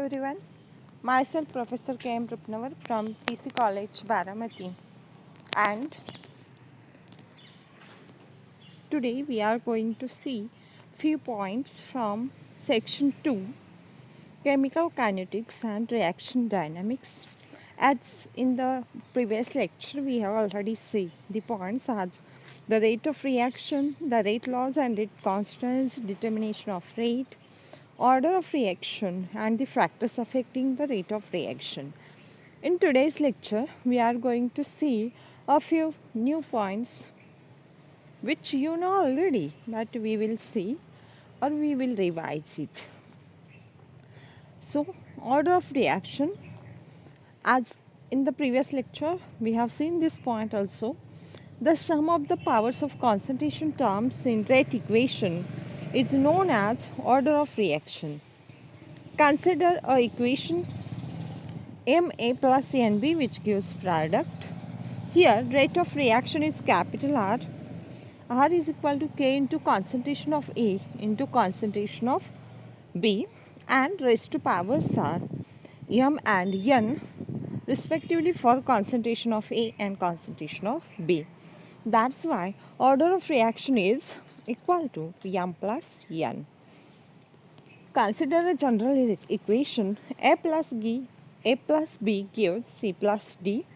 everyone. Myself Professor K.M. Rupnavar from PC College, Baramati. And today we are going to see few points from section 2, Chemical Kinetics and Reaction Dynamics. As in the previous lecture, we have already seen the points as the rate of reaction, the rate laws and rate constants, determination of rate, order of reaction, and the factors affecting the rate of reaction. In today's lecture, we are going to see a few new points which you know already, but we will see or we will revise it. So, order of reaction, as in the previous lecture, we have seen this point also. The sum of the powers of concentration terms in rate equation is known as order of reaction. Consider a equation Ma plus Nb which gives product. Here rate of reaction is capital R. R is equal to K into concentration of A into concentration of B and raised to powers are M and N respectively for concentration of A and concentration of B. That's why order of reaction is equal to M plus N. Consider a general equation A plus B gives C plus D.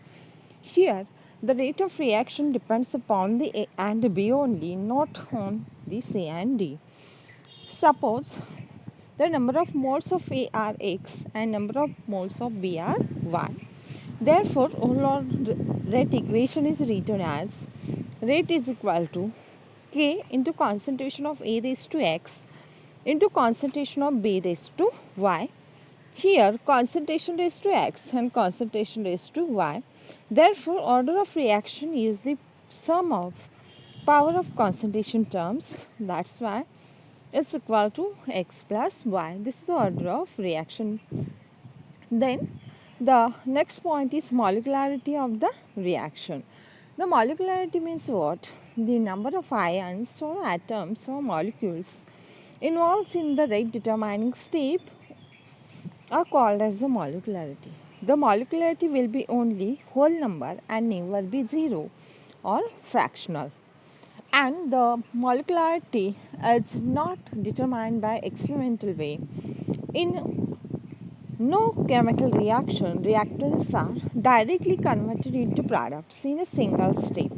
Here, the rate of reaction depends upon the A and B only, not on the C and D. Suppose the number of moles of A are X and number of moles of B are Y. Therefore, overall rate equation is written as rate is equal to K into concentration of A raised to X into concentration of B raised to Y. Here concentration raised to X and concentration raised to Y. Therefore, order of reaction is the sum of power of concentration terms. That's why it's equal to X plus Y. This is the order of reaction. Then the next point is molecularity of the reaction. The molecularity means what? The number of ions or atoms or molecules involved in the rate determining step are called as the molecularity. The molecularity will be only whole number and never be zero or fractional. And the molecularity is not determined by experimental way. In no chemical reaction, reactants are directly converted into products in a single step.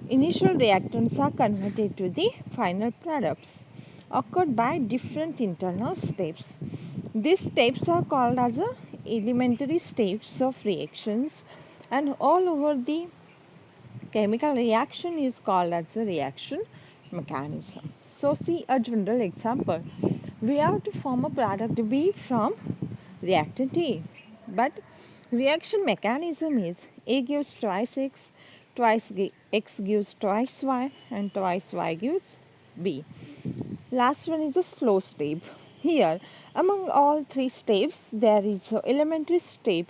Initial reactants are converted to the final products occurred by different internal steps. These steps are called as the elementary steps of reactions, and all over the chemical reaction is called as the reaction mechanism. So see a general example. We have to form a product B from reactant A, but reaction mechanism is A gives twice X, twice X gives twice Y, and twice Y gives B. Last one is a slow step. Here, among all three steps, there is an elementary step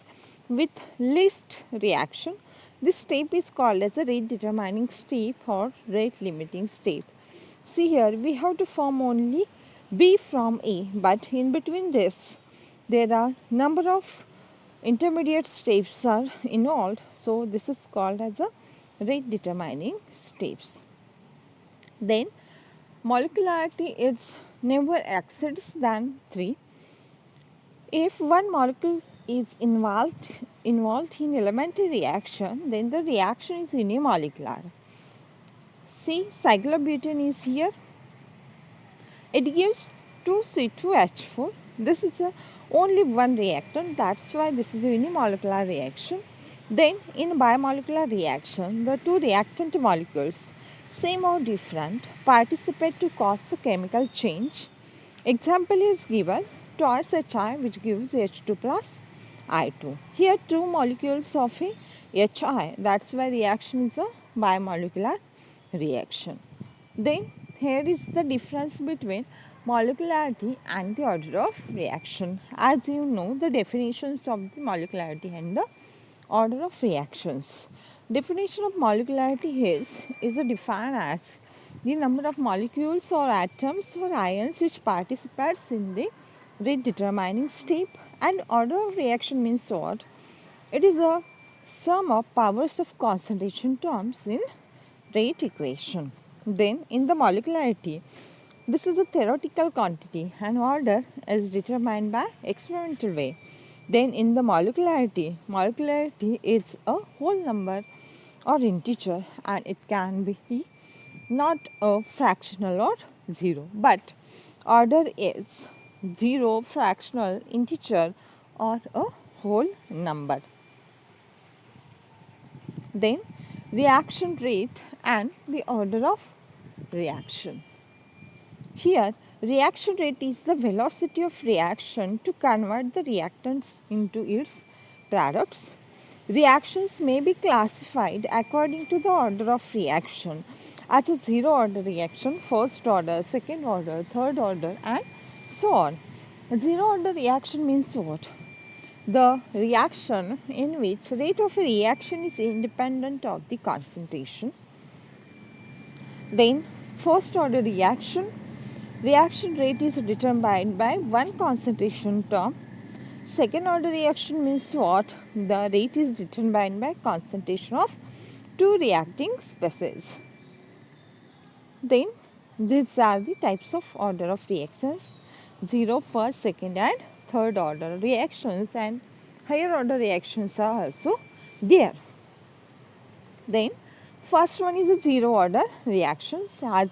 with least reaction. This step is called as a rate determining step or rate limiting step. See here, we have to form only B from A, but in between this, there are number of intermediate steps are involved. So this is called as a rate determining steps. Then molecularity is never exceeds than 3. If one molecule is involved in elementary reaction, then the reaction is unimolecular. See, cyclobutane is here. It gives 2C2H4. This is only one reactant. That's why this is a unimolecular reaction. Then in bimolecular reaction, the two reactant molecules, same or different, participate to cause a chemical change. Example is given twice HI which gives H2 plus I2. Here two molecules of a HI, that's why reaction is a bimolecular reaction. Then here is the difference between molecularity and the order of reaction. As you know the definitions of the molecularity and the order of reactions. Definition of molecularity is defined as the number of molecules or atoms or ions which participates in the rate determining step And order of reaction means what? It is a sum of powers of concentration terms in rate equation. Then in the molecularity, this is a theoretical quantity and order is determined by experimental way. Then in the molecularity is a whole number or integer, and it can be not a fractional or zero, but order is zero, fractional, integer, or a whole number. Then reaction rate and the order of reaction. Here, reaction rate is the velocity of reaction to convert the reactants into its products. Reactions may be classified according to the order of reaction as a zero order reaction, first order, second order, third order, and so on. A zero order reaction means what? The reaction in which rate of a reaction is independent of the concentration. Then, first order reaction rate is determined by one concentration term. Second order reaction means what? The rate is determined by concentration of two reacting species. Then these are the types of order of reactions: zero, first, second, and third order reactions, and higher order reactions are also there. Then first one is a zero order reactions. As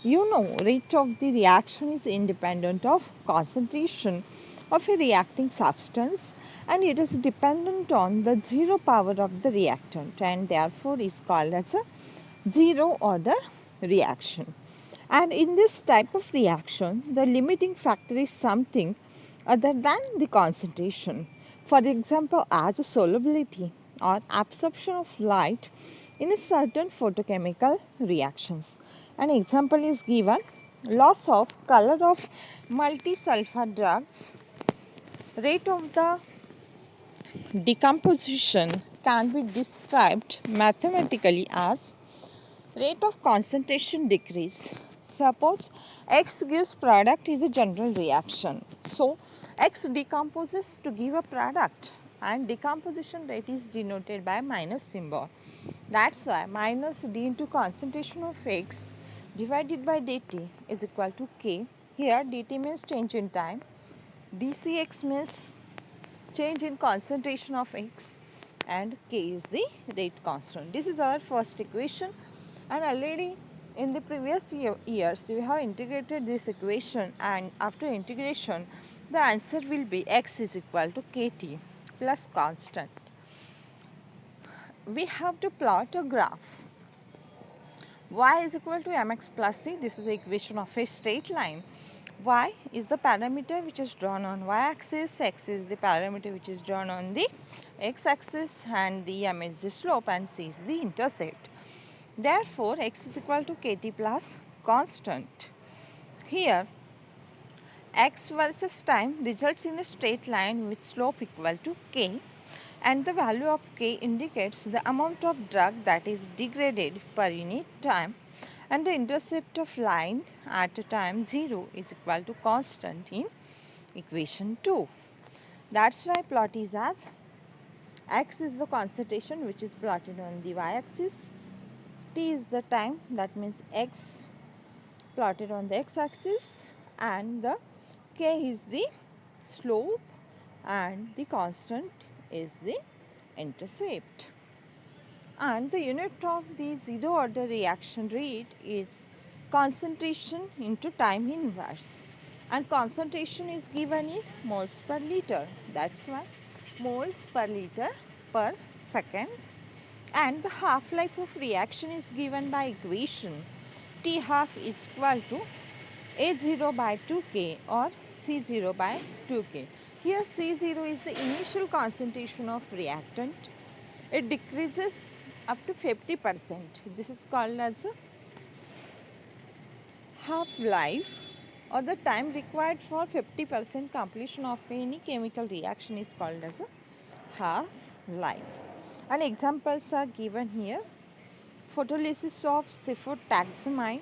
you know, rate of the reaction is independent of concentration of a reacting substance, and it is dependent on the zero power of the reactant, and therefore is called as a zero order reaction. And in this type of reaction, the limiting factor is something other than the concentration. For example, as a solubility or absorption of light in a certain photochemical reactions. An example is given: loss of color of multi-sulfur drugs. Rate of the decomposition can be described mathematically as rate of concentration decrease. Suppose X gives product is a general reaction. So X decomposes to give a product, and decomposition rate is denoted by minus symbol. That's why minus d into concentration of X divided by dt is equal to K. Here dt means change in time, dCx means change in concentration of X, and K is the rate constant. This is our first equation, and already in the previous years we have integrated this equation, and after integration the answer will be X is equal to Kt plus constant. We have to plot a graph. Y is equal to mx plus c. This is the equation of a straight line. Y is the parameter which is drawn on y-axis, x is the parameter which is drawn on the x-axis, and the m is the slope and c is the intercept. Therefore, x is equal to kt plus constant. Here, x versus time results in a straight line with slope equal to k, and the value of k indicates the amount of drug that is degraded per unit time, and the intercept of line at time 0 is equal to constant in equation 2. That's why plot is as x is the concentration which is plotted on the y-axis, t is the time, that means x plotted on the x-axis, and the k is the slope and the constant is the intercept. And the unit of the zero order reaction rate is concentration into time inverse, and concentration is given in moles per liter. That's why moles per liter per second. And the half life of reaction is given by equation T half is equal to A0 by 2K or C0 by 2K. Here C0 is the initial concentration of reactant. It decreases up to 50%. This is called as a half-life, or the time required for 50% completion of any chemical reaction is called as a half-life. And examples are given here: photolysis of cefotaxime,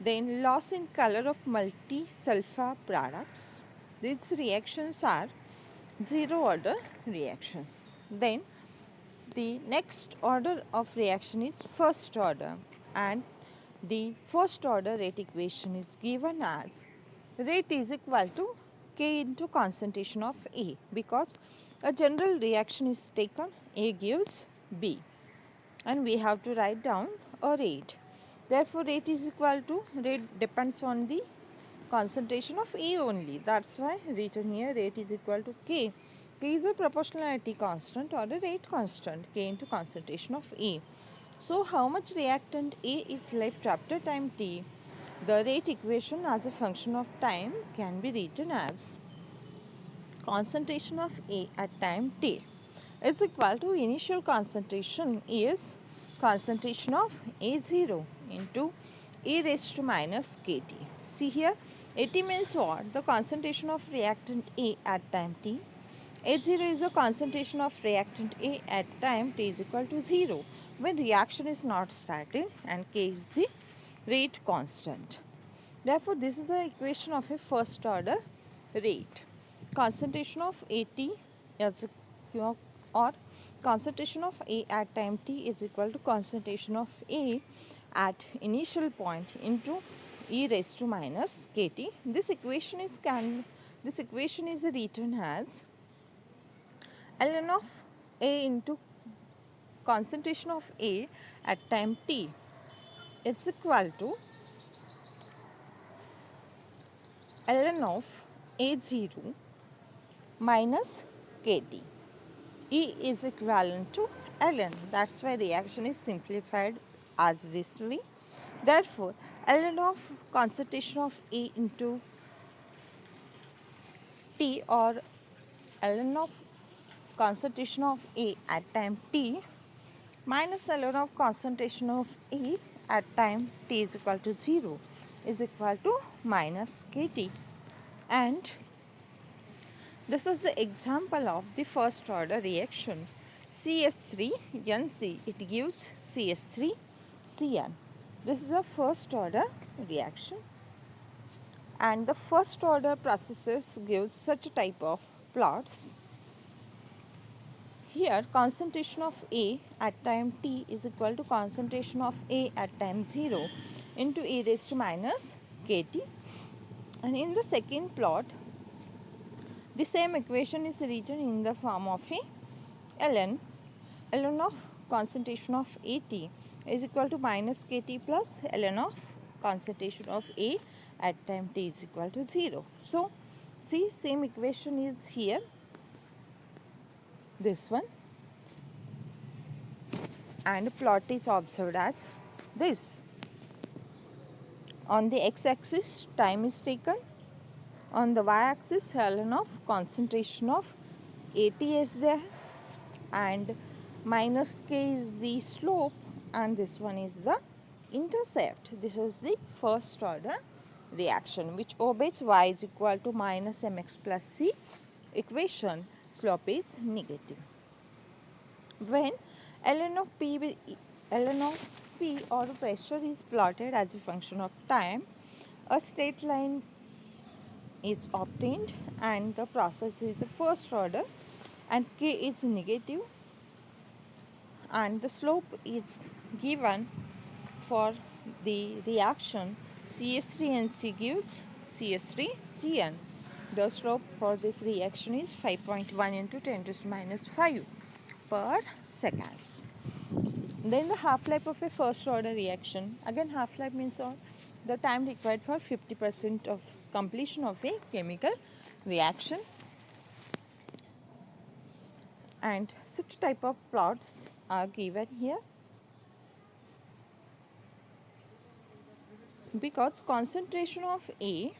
then loss in color of multi-sulfur products, These reactions are zero order reactions. Then the next order of reaction is first order, and the first order rate equation is given as rate is equal to K into concentration of A, because a general reaction is taken, A gives B, and we have to write down a rate. Therefore, rate is equal to, rate depends on the concentration of A only. That's why written here rate is equal to K. K is a proportionality constant or a rate constant, K into concentration of A. So how much reactant A is left after time t? The rate equation as a function of time can be written as concentration of A at time t is equal to initial concentration is concentration of A0 into e raised to minus kt. See here, AT means what? The concentration of reactant A at time t. A0 is the concentration of reactant A at time t is equal to 0 when reaction is not started, and K is the rate constant. Therefore, this is the equation of a first order rate. Concentration of AT is or concentration of A at time t is equal to concentration of A at initial point into e raised to minus kt. This equation is written as ln of A into concentration of A at time t is equal to ln of A0 minus kt. E is equivalent to ln. That's why reaction is simplified as this way. Therefore, ln of concentration of A into T, or ln of concentration of A at time t minus ln of concentration of A at time t is equal to 0 is equal to minus kt. And this is the example of the first order reaction. CS3NC, it gives CS3CN. This is a first order reaction, and the first order processes gives such a type of plots. Here concentration of A at time t is equal to concentration of A at time 0 into e raised to minus kt, and in the second plot the same equation is written in the form of a ln of concentration of AT is equal to minus kt plus ln of concentration of A at time t is equal to 0. So, see, same equation is here, this one, and plot is observed as this. On the x-axis time is taken, on the y-axis ln of concentration of AT is there, and minus k is the slope, and this one is the intercept. This is the first order reaction which obeys y is equal to minus mx plus c equation. Slope is negative. When ln of p or pressure is plotted as a function of time, a straight line is obtained and the process is a first order, and k is negative, and the slope is given for the reaction CS3NC gives CS3CN. The slope for this reaction is 5.1 into 10 to the minus 5 per seconds. Then the half-life of a first order reaction. Again, half-life means what? The time required for 50% of completion of a chemical reaction. And such type of plots are given here, because concentration of A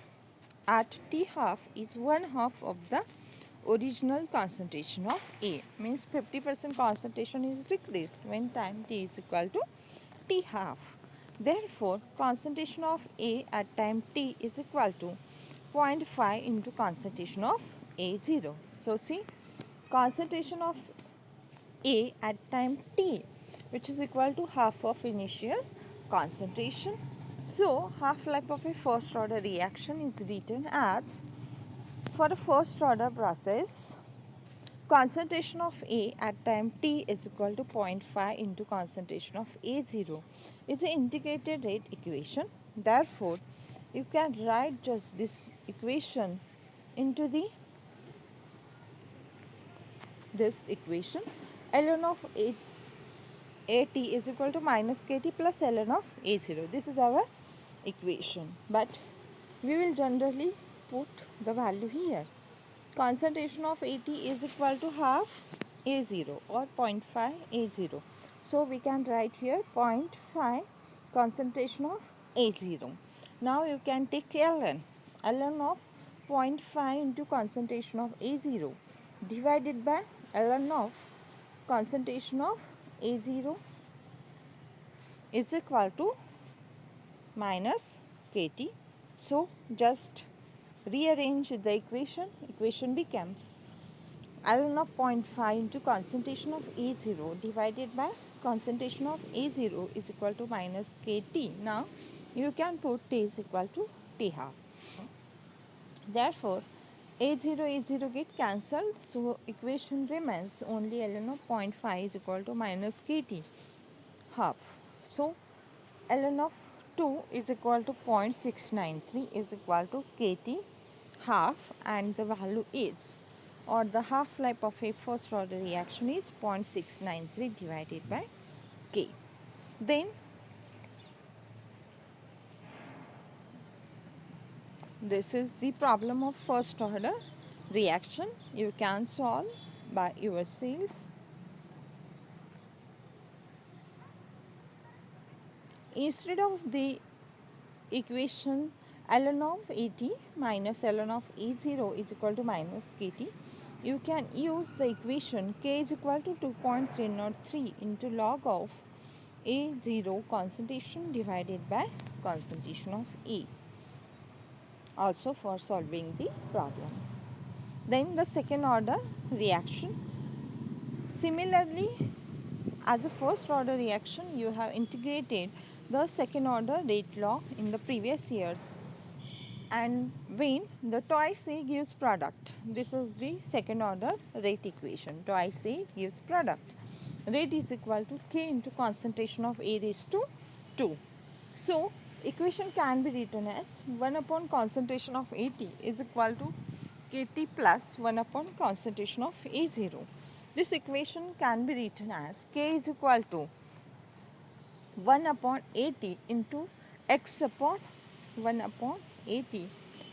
at T half is 1/2 of the original concentration of A, means 50% concentration is decreased when time t is equal to T half. Therefore, concentration of A at time t is equal to 0.5 into concentration of A0. So, see, concentration of A at time t, which is equal to half of initial concentration. So, half-life of a first order reaction is written as For a first order process, concentration of A at time t is equal to 0.5 into concentration of A0 is an integrated rate equation. Therefore, you can write just this equation into this equation. ln of at is equal to minus kt plus ln of A0. This is our equation, but we will generally put the value here. Concentration of At is equal to half A0 or 0.5 A0. So we can write here 0.5 concentration of A0. Now you can take ln. ln of 0.5 into concentration of A0 divided by ln of concentration of A0 is equal to minus kt. So just rearrange the equation. Equation becomes ln of 0.5 into concentration of A0 divided by concentration of A0 is equal to minus kt. Now you can put t is equal to t half. Therefore, A0 get cancelled, so equation remains only ln of 0.5 is equal to minus kt half. So ln of 2 is equal to 0.693 is equal to kt half, and the value is, or the half life of a first order reaction is 0.693 divided by k. Then this is the problem of first order reaction. You can solve by yourself. Instead of the equation ln of At minus ln of A0 is equal to minus kt, you can use the equation k is equal to 2.303 into log of A0 concentration divided by concentration of A, also for solving the problems. Then the second order reaction. Similarly, as a first order reaction, you have integrated the second order rate law in the previous years, and when the twice A gives product, this is the second order rate equation. Twice A gives product. Rate is equal to k into concentration of A raised to 2. So equation can be written as 1 upon concentration of At is equal to kt plus 1 upon concentration of A0. This equation can be written as k is equal to 1 upon At into x upon 1 upon At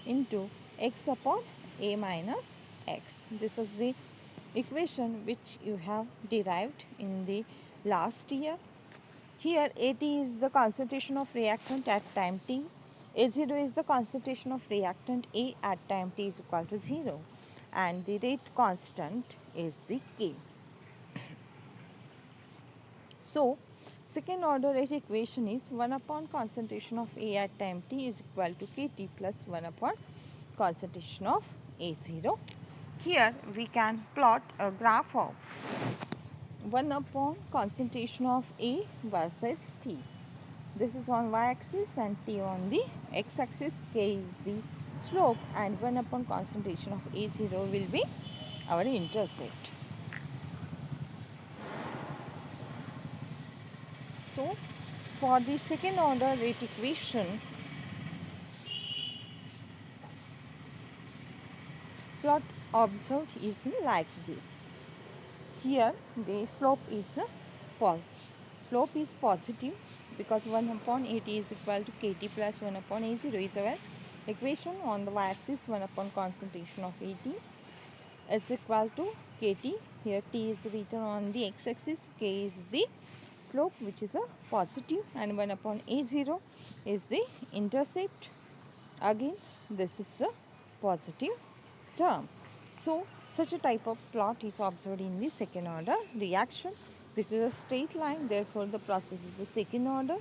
into x upon A minus x. This is the equation which you have derived in the last year. Here At is the concentration of reactant at time t. A0 is the concentration of reactant A at time t is equal to 0, and the rate constant is the K. So second order rate equation is 1 upon concentration of A at time t is equal to kt plus 1 upon concentration of A0. Here we can plot a graph of 1 upon concentration of A versus t. This is on y-axis and t on the x-axis. K is the slope and 1 upon concentration of A0 will be our intercept. So for the second order rate equation, plot observed is like this. Here the slope is positive because 1 upon At is equal to kt plus 1 upon A0 is our equation. On the y-axis, 1 upon concentration of At is equal to kt. Here t is written on the x-axis, k is the slope which is a positive, and 1 upon A0 is the intercept. Again this is a positive term. So such a type of plot is observed in the second order reaction. This is a straight line, therefore the process is the second order.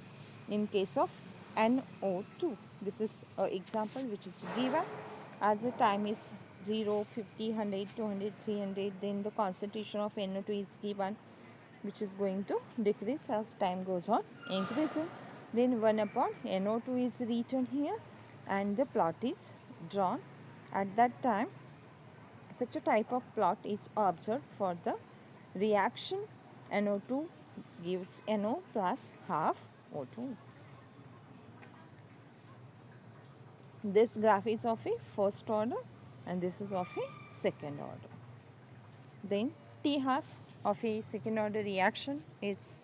In case of NO2, this is an example which is given. As the time is 0, 50, 100, 200, 300, then the concentration of NO2 is given, which is going to decrease as time goes on increasing. Then 1 upon NO2 is written here and the plot is drawn. At that time such a type of plot is observed for the reaction NO2 gives NO plus half O2. This graph is of a first order and this is of a second order. Then T half of a second order reaction is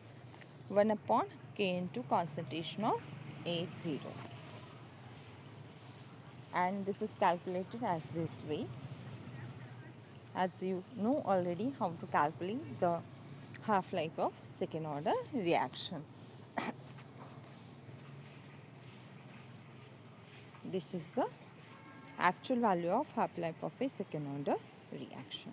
1 upon K into concentration of H0. And this is calculated as this way. As you know already how to calculate the half-life of second order reaction. This is the actual value of half-life of a second order reaction.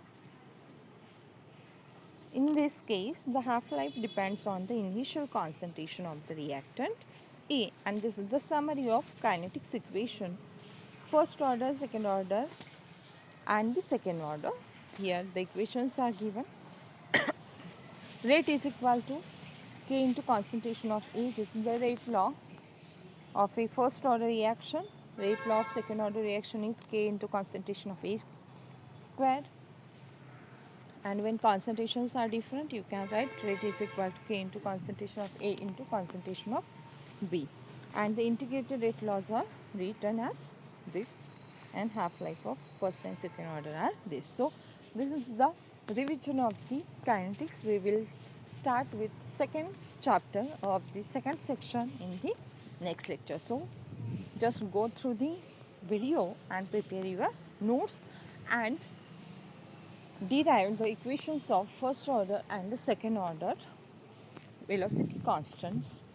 In this case, the half-life depends on the initial concentration of the reactant A, and this is the summary of kinetics equation, first order, second order and the second order. Here the equations are given. Rate is equal to K into concentration of A. This is the rate law of a first order reaction. Rate law of second order reaction is K into concentration of A squared. And when concentrations are different, you can write rate is equal to K into concentration of A into concentration of B. And the integrated rate laws are written as this, and half-life of first and second order are this. So this is the revision of the kinetics. We will start with second chapter of the second section in the next lecture. So just go through the video and prepare your notes and derive the equations of first order and the second order velocity constants.